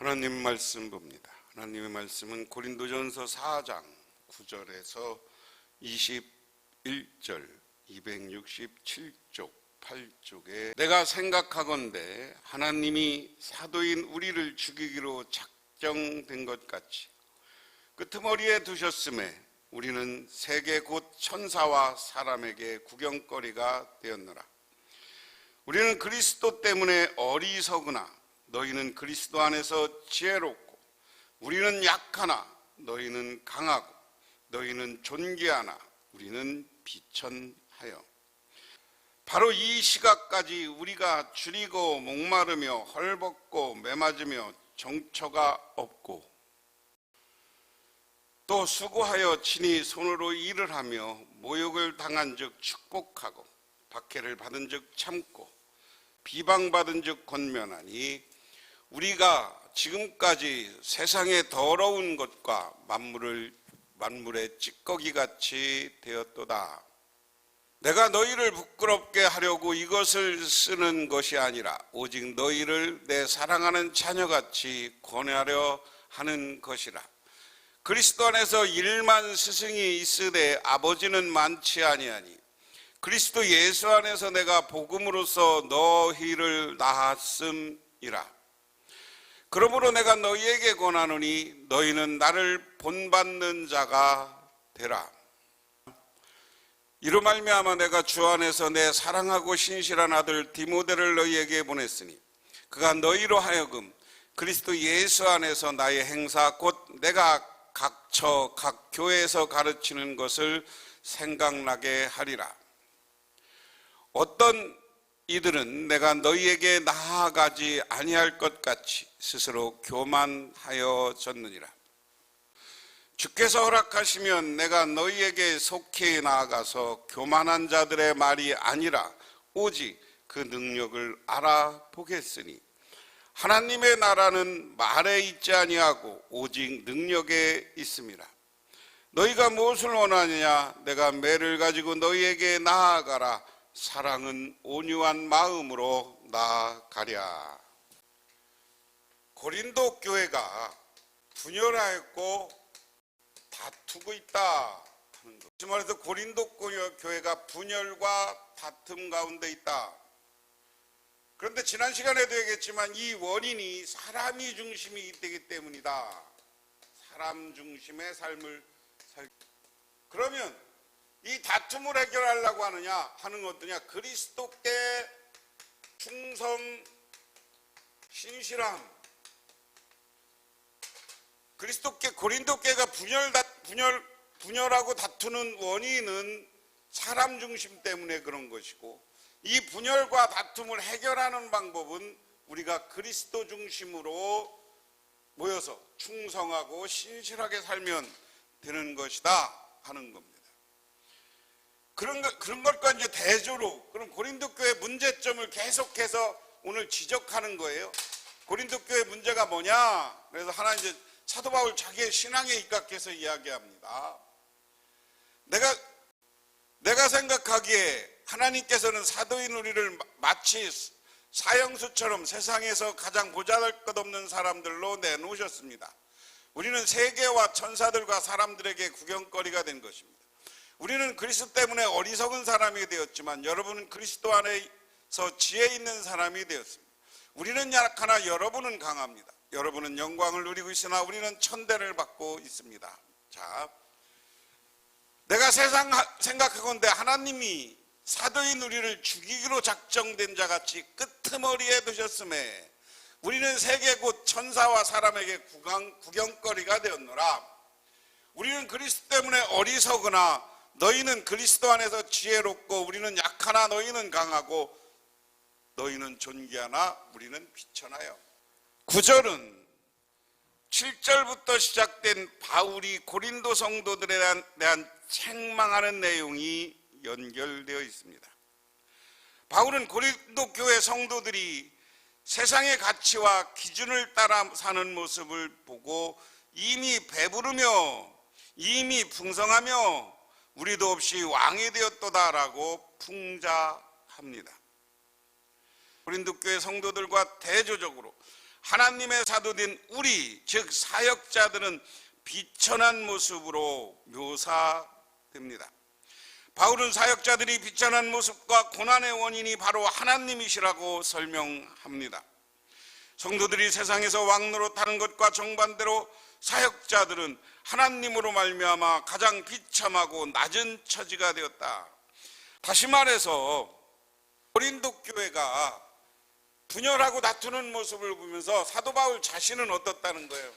하나님 말씀 봅니다. 하나님의 말씀은 고린도전서 4장 9절에서 21절 267쪽 8쪽에 내가 생각하건대 하나님이 사도인 우리를 죽이기로 작정된 것 같이 끄트머리에 두셨음에 우리는 세계 곧 천사와 사람에게 구경거리가 되었노라. 우리는 그리스도 때문에 어리석으나 너희는 그리스도 안에서 지혜롭고, 우리는 약하나 너희는 강하고, 너희는 존귀하나 우리는 비천하여. 바로 이 시각까지 우리가 줄이고 목마르며 헐벗고 매맞으며 정처가 없고, 또 수고하여 친히 손으로 일을 하며 모욕을 당한 즉 축복하고, 박해를 받은 즉 참고, 비방받은 즉 권면하니, 우리가 지금까지 세상의 더러운 것과 만물의 찌꺼기같이 되었도다. 내가 너희를 부끄럽게 하려고 이것을 쓰는 것이 아니라 오직 너희를 내 사랑하는 자녀같이 권하려 하는 것이라. 그리스도 안에서 1만 스승이 있으되 아버지는 많지 아니하니 그리스도 예수 안에서 내가 복음으로써 너희를 낳았음이라. 그러므로 내가 너희에게 권하노니 너희는 나를 본받는 자가 되라. 이로 말미암아 내가 주 안에서 내 사랑하고 신실한 아들 디모데를 너희에게 보냈으니 그가 너희로 하여금 그리스도 예수 안에서 나의 행사 곧 내가 각 처 각 교회에서 가르치는 것을 생각나게 하리라. 어떤 이들은 내가 너희에게 나아가지 아니할 것 같이 스스로 교만하여졌느니라. 주께서 허락하시면 내가 너희에게 속히 나아가서 교만한 자들의 말이 아니라 오직 그 능력을 알아보겠으니 하나님의 나라는 말에 있지 아니하고 오직 능력에 있습니다. 너희가 무엇을 원하느냐? 내가 매를 가지고 너희에게 나아가라. 사랑은 온유한 마음으로 나아가랴. 고린도 교회가 분열하였고 다투고 있다 하는 것. 다시 말해서 고린도 교회가 분열과 다툼 가운데 있다. 그런데 지난 시간에도 얘기했지만 이 원인이 사람이 중심이 되기 때문이다. 사람 중심의 삶을 그러면 이 다툼을 해결하려고 하는 건 어떠냐? 그리스도께 충성, 신실함. 그리스도께 고린도교회가 분열하고 다투는 원인은 사람 중심 때문에 그런 것이고, 이 분열과 다툼을 해결하는 방법은 우리가 그리스도 중심으로 모여서 충성하고 신실하게 살면 되는 것이다 하는 겁니다. 그런 것과 이제 대조로 그럼 고린도 교회 문제점을 계속해서 오늘 지적하는 거예요. 고린도 교회 문제가 뭐냐? 그래서 하나 이제 사도 바울 자기의 신앙에 입각해서 이야기합니다. 내가 생각하기에 하나님께서는 사도인 우리를 마치 사형수처럼 세상에서 가장 보잘것없는 사람들로 내놓으셨습니다. 우리는 세계와 천사들과 사람들에게 구경거리가 된 것입니다. 우리는 그리스도 때문에 어리석은 사람이 되었지만 여러분은 그리스도 안에서 지혜 있는 사람이 되었습니다. 우리는 약하나 여러분은 강합니다. 여러분은 영광을 누리고 있으나 우리는 천대를 받고 있습니다. 자, 내가 세상 생각하건대 하나님이 사도인 우리를 죽이기로 작정된 자같이 끄트머리에 두셨음에 우리는 세계 곧 천사와 사람에게 구경거리가 되었노라. 우리는 그리스도 때문에 어리석으나 너희는 그리스도 안에서 지혜롭고, 우리는 약하나 너희는 강하고, 너희는 존귀하나 우리는 비천하여. 9절은 7절부터 시작된 바울이 고린도 성도들에 대한 책망하는 내용이 연결되어 있습니다. 바울은 고린도 교회 성도들이 세상의 가치와 기준을 따라 사는 모습을 보고 이미 배부르며 이미 풍성하며 우리도 없이 왕이 되었도다라고 풍자합니다. 고린도 교회 성도들과 대조적으로 하나님의 사도된 우리, 즉 사역자들은 비천한 모습으로 묘사됩니다. 바울은 사역자들이 비천한 모습과 고난의 원인이 바로 하나님이시라고 설명합니다. 성도들이 세상에서 왕노릇하는 것과 정반대로 사역자들은 하나님으로 말미암아 가장 비참하고 낮은 처지가 되었다. 다시 말해서 고린도 교회가 분열하고 다투는 모습을 보면서 사도 바울 자신은 어떻다는 거예요?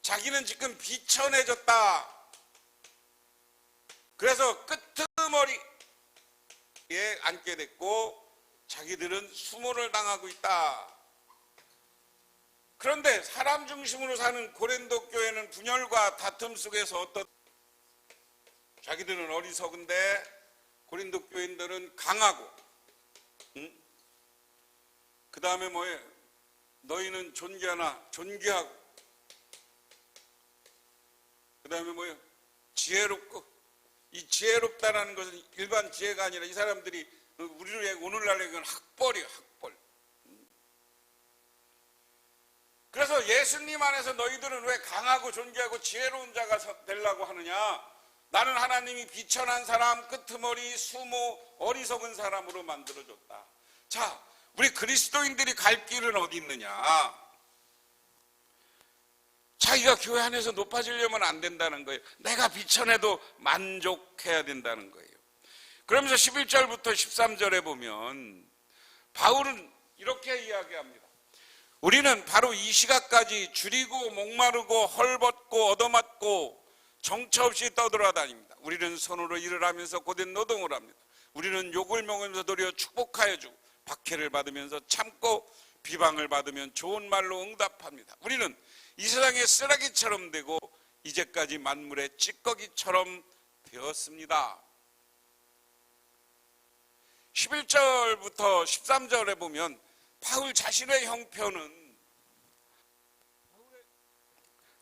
자기는 지금 비천해졌다. 그래서 끄트머리에 앉게 됐고 자기들은 수모를 당하고 있다. 그런데 사람 중심으로 사는 고린도 교회는 분열과 다툼 속에서 자기들은 어리석은데 고린도 교인들은 강하고, 그 다음에 뭐예요? 너희는 존귀하고, 그 다음에 뭐예요? 지혜롭고. 이 지혜롭다라는 것은 일반 지혜가 아니라 이 사람들이 우리를 오늘날의 건 학벌이에요, 학벌. 그래서 예수님 안에서 너희들은 왜 강하고 존귀하고 지혜로운 자가 되려고 하느냐? 나는 하나님이 비천한 사람, 끄트머리, 수모, 어리석은 사람으로 만들어줬다. 자, 우리 그리스도인들이 갈 길은 어디 있느냐? 자기가 교회 안에서 높아지려면 안 된다는 거예요. 내가 비천해도 만족해야 된다는 거예요. 그러면서 11절부터 13절에 보면 바울은 이렇게 이야기합니다. 우리는 바로 이 시각까지 줄이고 목마르고 헐벗고 얻어맞고 정처 없이 떠돌아다닙니다. 우리는 손으로 일을 하면서 고된 노동을 합니다. 우리는 욕을 먹으면서 도리어 축복하여 주고 박해를 받으면서 참고 비방을 받으면 좋은 말로 응답합니다. 우리는 이 세상의 쓰레기처럼 되고 이제까지 만물의 찌꺼기처럼 되었습니다. 11절부터 13절에 보면 바울 자신의 형편은,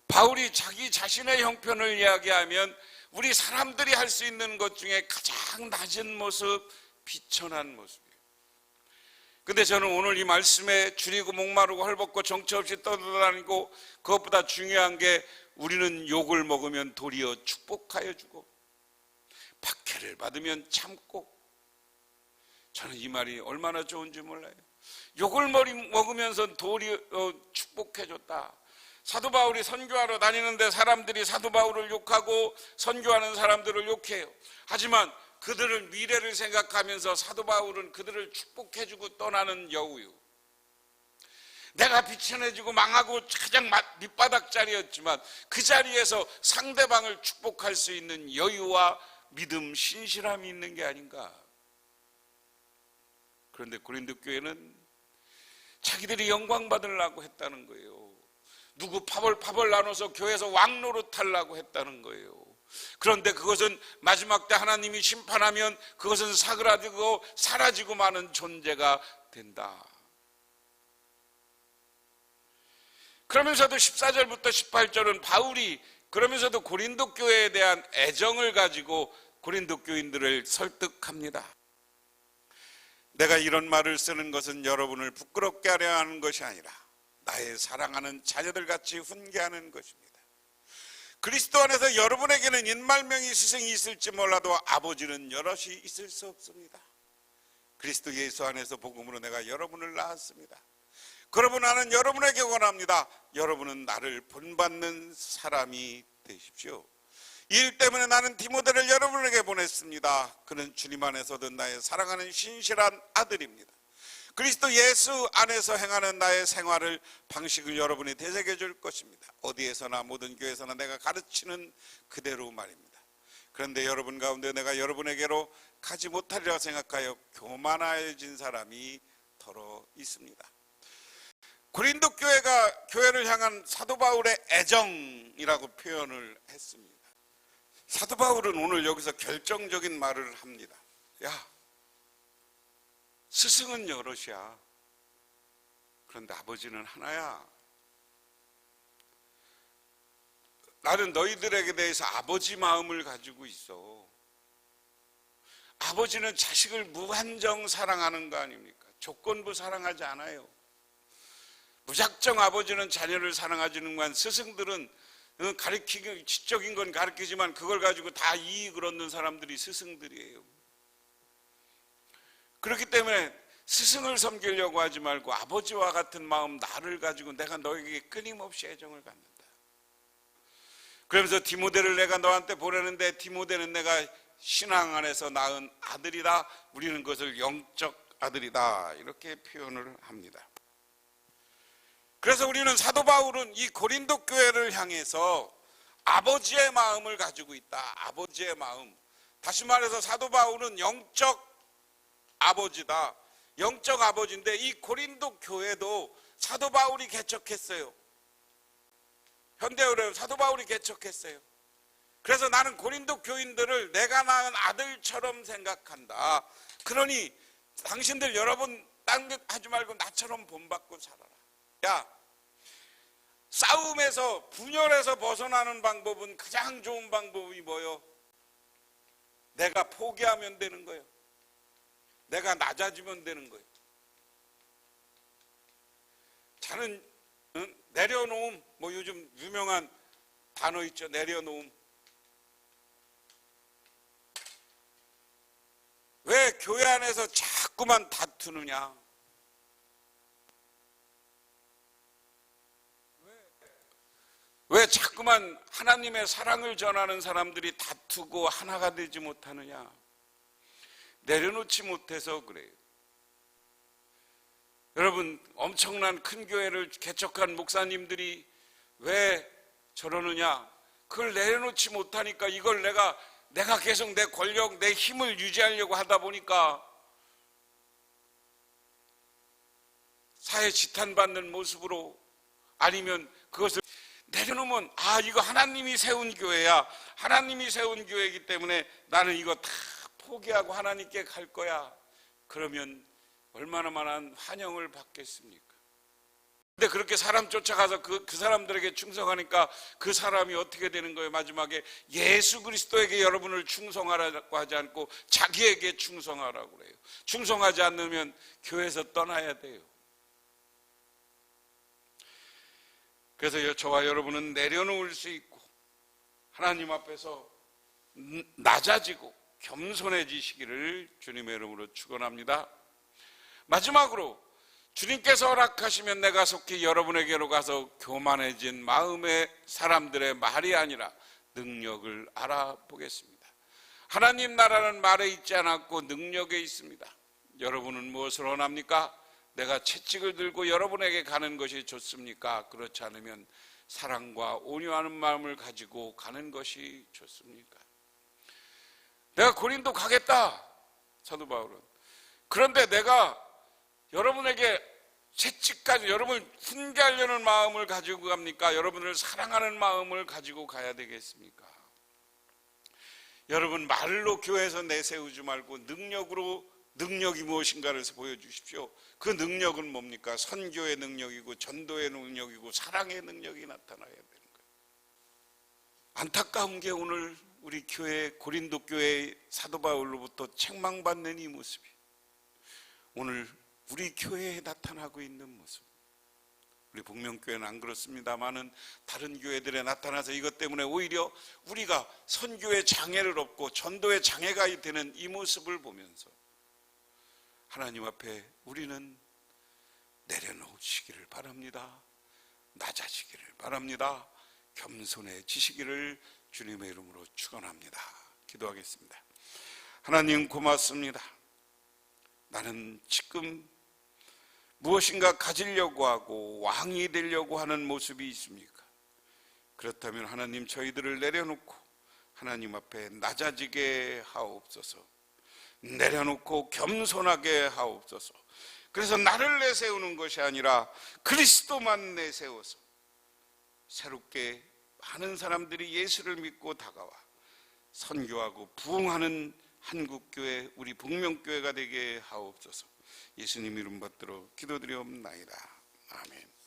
바울이 자기 자신의 형편을 이야기하면 우리 사람들이 할 수 있는 것 중에 가장 낮은 모습, 비천한 모습이에요. 근데 저는 오늘 이 말씀에 줄이고 목마르고 헐벗고 정처 없이 떠돌아다니고, 그것보다 중요한 게 우리는 욕을 먹으면 도리어 축복하여 주고 박해를 받으면 참고, 저는 이 말이 얼마나 좋은지 몰라요. 욕을 먹으면서 도리어 축복해 줬다. 사도 바울이 선교하러 다니는데 사람들이 사도 바울을 욕하고 선교하는 사람들을 욕해요. 하지만 그들은 미래를 생각하면서 사도 바울은 그들을 축복해주고 떠나는 여우요. 내가 비천해지고 망하고 가장 밑바닥 자리였지만 그 자리에서 상대방을 축복할 수 있는 여유와 믿음, 신실함이 있는 게 아닌가. 그런데 고린도 교회는 자기들이 영광 받으려고 했다는 거예요. 누구 파벌 나눠서 교회에서 왕노릇 하려고 했다는 거예요. 그런데 그것은 마지막 때 하나님이 심판하면 그것은 사그라들고 사라지고 마는 존재가 된다. 그러면서도 14절부터 18절은 바울이 그러면서도 고린도 교회에 대한 애정을 가지고 고린도 교인들을 설득합니다. 내가 이런 말을 쓰는 것은 여러분을 부끄럽게 하려 하는 것이 아니라 나의 사랑하는 자녀들같이 훈계하는 것입니다. 그리스도 안에서 여러분에게는 인말명의 스승이 있을지 몰라도 아버지는 여럿이 있을 수 없습니다. 그리스도 예수 안에서 복음으로 내가 여러분을 낳았습니다. 그러므로 나는 여러분에게 원합니다. 여러분은 나를 본받는 사람이 되십시오. 이 일 때문에 나는 디모데를 여러분에게 보냈습니다. 그는 주님 안에서도 나의 사랑하는 신실한 아들입니다. 그리스도 예수 안에서 행하는 나의 생활을 방식을 여러분이 되새겨 줄 것입니다. 어디에서나 모든 교회에서나 내가 가르치는 그대로 말입니다. 그런데 여러분 가운데 내가 여러분에게로 가지 못하리라 생각하여 교만해진 사람이 더러 있습니다. 고린도 교회가 교회를 향한 사도 바울의 애정이라고 표현을 했습니다. 사도 바울은 오늘 여기서 결정적인 말을 합니다. 야, 스승은 여럿이야. 그런데 아버지는 하나야. 나는 너희들에게 대해서 아버지 마음을 가지고 있어. 아버지는 자식을 무한정 사랑하는 거 아닙니까? 조건부 사랑하지 않아요. 무작정 아버지는 자녀를 사랑하지만 스승들은 가르치기, 지적인 건 가르치지만 그걸 가지고 다 이익을 얻는 사람들이 스승들이에요. 그렇기 때문에 스승을 섬기려고 하지 말고 아버지와 같은 마음, 나를 가지고 내가 너에게 끊임없이 애정을 갖는다. 그러면서 디모데를 내가 너한테 보내는데 디모데는 내가 신앙 안에서 낳은 아들이다. 우리는 그것을 영적 아들이다. 이렇게 표현을 합니다. 그래서 우리는 사도 바울은 이 고린도 교회를 향해서 아버지의 마음을 가지고 있다. 아버지의 마음. 다시 말해서 사도 바울은 영적 아버지다. 영적 아버지인데 이 고린도 교회도 사도 바울이 개척했어요. 현대어로 사도 바울이 개척했어요. 그래서 나는 고린도 교인들을 내가 낳은 아들처럼 생각한다. 그러니 당신들 여러분 딴 것 하지 말고 나처럼 본받고 살아라. 야, 싸움에서 분열에서 벗어나는 방법은 가장 좋은 방법이 뭐요? 내가 포기하면 되는 거예요. 내가 낮아지면 되는 거예요. 자는 내려놓음, 뭐 요즘 유명한 단어 있죠. 내려놓음. 왜 교회 안에서 자꾸만 다투느냐? 왜 자꾸만 하나님의 사랑을 전하는 사람들이 다투고 하나가 되지 못하느냐? 내려놓지 못해서 그래요. 여러분, 엄청난 큰 교회를 개척한 목사님들이 왜 저러느냐? 그걸 내려놓지 못하니까 이걸 내가 계속 내 권력, 내 힘을 유지하려고 하다 보니까 사회 지탄받는 모습으로, 아니면 그것을 내려놓으면 이거 하나님이 세운 교회야. 하나님이 세운 교회이기 때문에 나는 이거 다 포기하고 하나님께 갈 거야. 그러면 얼마나 많은 환영을 받겠습니까? 근데 그렇게 사람 쫓아가서 그 사람들에게 충성하니까 그 사람이 어떻게 되는 거예요? 마지막에 예수 그리스도에게 여러분을 충성하라고 하지 않고 자기에게 충성하라고 그래요. 충성하지 않으면 교회에서 떠나야 돼요. 그래서 저와 여러분은 내려놓을 수 있고 하나님 앞에서 낮아지고 겸손해지시기를 주님의 이름으로 축원합니다. 마지막으로 주님께서 허락하시면 내가 속히 여러분에게로 가서 교만해진 마음의 사람들의 말이 아니라 능력을 알아보겠습니다. 하나님 나라는 말에 있지 않았고 능력에 있습니다. 여러분은 무엇을 원합니까? 내가 채찍을 들고 여러분에게 가는 것이 좋습니까? 그렇지 않으면 사랑과 온유하는 마음을 가지고 가는 것이 좋습니까? 내가 고린도 가겠다, 사도 바울은. 그런데 내가 여러분에게 채찍까지 여러분을 훈계하려는 마음을 가지고 갑니까? 여러분을 사랑하는 마음을 가지고 가야 되겠습니까? 여러분, 말로 교회에서 내세우지 말고 능력이 무엇인가를 보여주십시오. 그 능력은 뭡니까? 선교의 능력이고 전도의 능력이고 사랑의 능력이 나타나야 되는 거예요. 안타까운 게 오늘 우리 교회, 고린도 교회 사도 바울로부터 책망받는 이 모습이 오늘 우리 교회에 나타나고 있는 모습. 우리 북명교회는 안 그렇습니다만은 다른 교회들에 나타나서 이것 때문에 오히려 우리가 선교의 장애를 얻고 전도의 장애가 되는 이 모습을 보면서 하나님 앞에 우리는 내려놓으시기를 바랍니다. 낮아지기를 바랍니다. 겸손해지시기를 주님의 이름으로 축원합니다. 기도하겠습니다. 하나님 고맙습니다. 나는 지금 무엇인가 가지려고 하고 왕이 되려고 하는 모습이 있습니까? 그렇다면 하나님, 저희들을 내려놓고 하나님 앞에 낮아지게 하옵소서. 내려놓고 겸손하게 하옵소서. 그래서 나를 내세우는 것이 아니라 그리스도만 내세워서 새롭게 많은 사람들이 예수를 믿고 다가와 선교하고 부흥하는 한국교회, 우리 북명교회가 되게 하옵소서. 예수님 이름 받들어 기도드리옵나이다. 아멘.